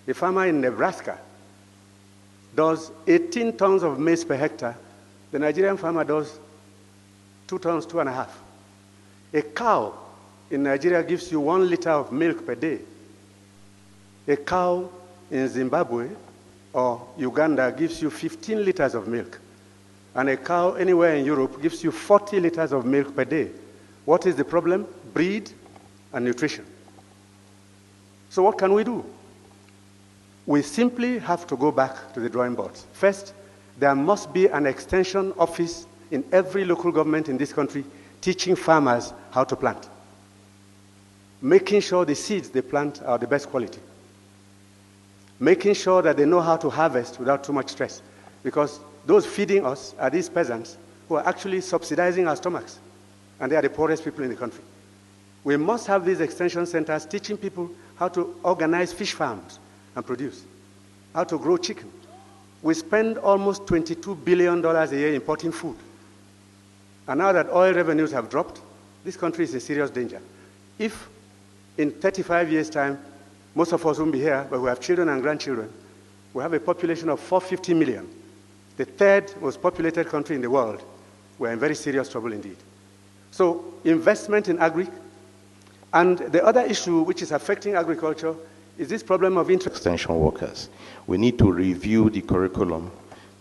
A farmer in Nebraska does 18 tons of maize per hectare. The Nigerian farmer does 2 tons, 2.5. A cow in Nigeria gives you 1 liter of milk per day. A cow in Zimbabwe or Uganda gives you 15 liters of milk. And a cow anywhere in Europe gives you 40 liters of milk per day. What is the problem? Breed and nutrition. So what can we do? We simply have to go back to the drawing boards. First, there must be an extension office in every local government in this country teaching farmers how to plant, making sure the seeds they plant are the best quality, making sure that they know how to harvest without too much stress, because those feeding us are these peasants who are actually subsidizing our stomachs, and they are the poorest people in the country. We must have these extension centers teaching people how to organize fish farms and produce, how to grow chicken. We spend almost $22 billion a year importing food. And now that oil revenues have dropped, this country is in serious danger. If in 35 years' time, most of us won't be here, but we have children and grandchildren, we have a population of 450 million, the 3rd most populated country in the world, we're in very serious trouble indeed. So investment in agri, and the other issue which is affecting agriculture is this problem of extension workers. We need to review the curriculum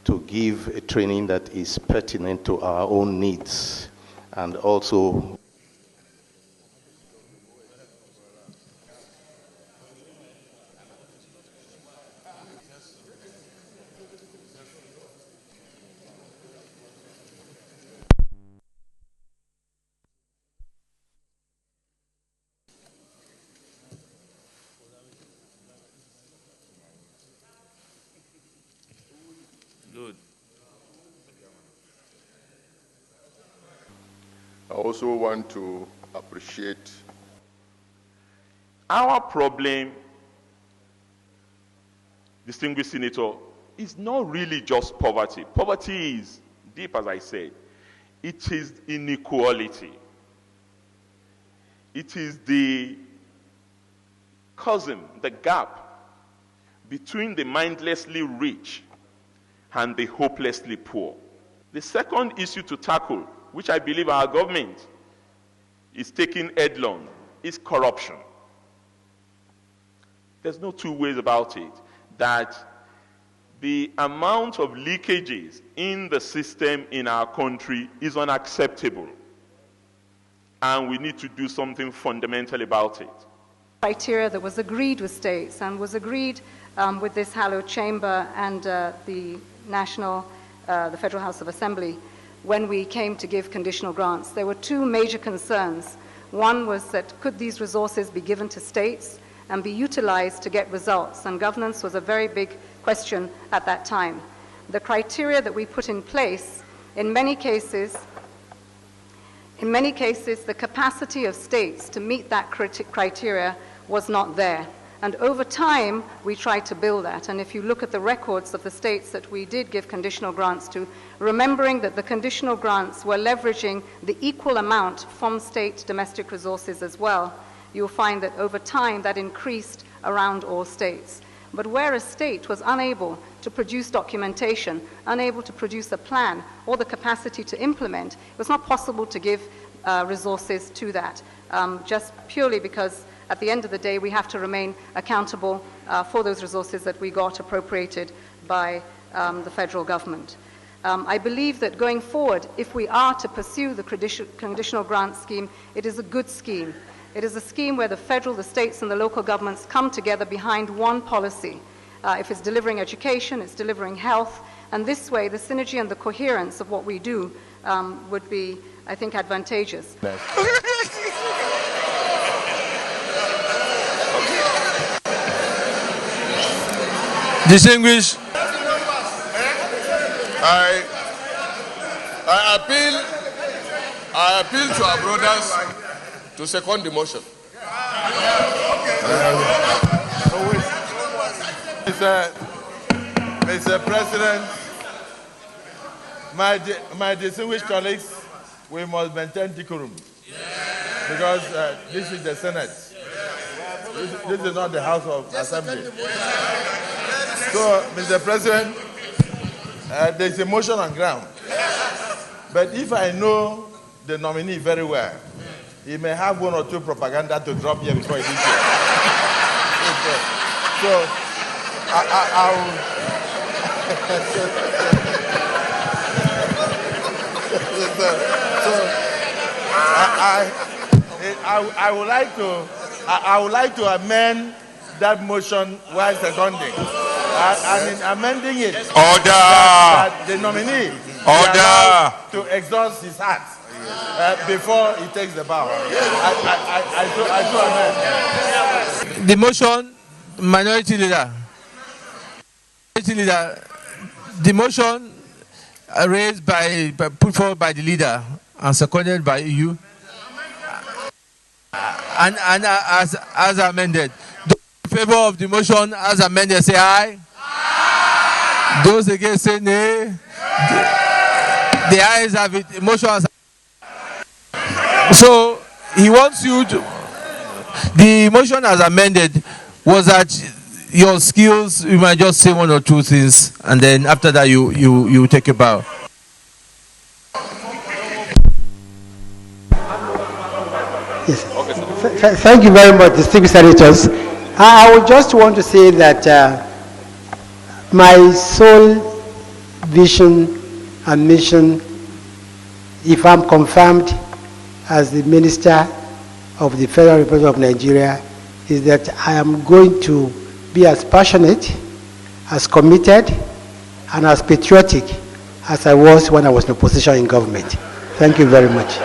to give a training that is pertinent to our own needs, and also good. I also want to appreciate Our problem, distinguished senator, is not really just poverty. Poverty is deep, as I said. It is inequality. It is the chasm, the gap between the mindlessly rich and the hopelessly poor. The second issue to tackle, which I believe our government is taking headlong, is corruption. There's no two ways about it, that the amount of leakages in the system in our country is unacceptable, and we need to do something fundamental about it. Criteria that was agreed with states and was agreed with this hallowed chamber and the Federal House of Assembly when we came to give conditional grants. There were two major concerns. One was that could these resources be given to states and be utilized to get results, and governance was a very big question at that time. The criteria that we put in place, in many cases, the capacity of states to meet that criteria was not there. And over time, we tried to build that. And if you look at the records of the states that we did give conditional grants to, remembering that the conditional grants were leveraging the equal amount from state domestic resources as well, you'll find that over time that increased around all states. But where a state was unable to produce documentation, unable to produce a plan, or the capacity to implement, it was not possible to give resources to that, just purely because at the end of the day we have to remain accountable for those resources that we got appropriated by the federal government. I believe that going forward, if we are to pursue the conditional grant scheme, it is a good scheme. It is a scheme where the federal, the states, and the local governments come together behind one policy. If it's delivering education, it's delivering health, and this way the synergy and the coherence of what we do would be, I think, advantageous. Distinguished. I appeal to our brothers to second the motion. Mr. President, my distinguished colleagues, we must maintain decorum because this is the Senate. This is not the House of Assembly. So, Mr. President, there's a motion on ground. But if I know the nominee very well, he may have one or two propaganda to drop here before he leaves here. So, I would like to amend that motion while seconding. And in amending it, that the nominee be allowed to exhaust his heart before he takes the bow. I amend. The motion, minority leader, the motion raised put forward by the leader and seconded by you, and as amended. Those in favor of the motion as amended, say aye. Aye. Those against, say nay. The ayes have it. The motion has. So he wants you to. The motion as amended was that your skills, you might just say one or two things, and then after that you take a bow. Yes. Thank you very much, distinguished senators. I would just want to say that my sole vision and mission, if I'm confirmed as the Minister of the Federal Republic of Nigeria, is that I am going to be as passionate, as committed, and as patriotic as I was when I was in opposition in government. Thank you very much.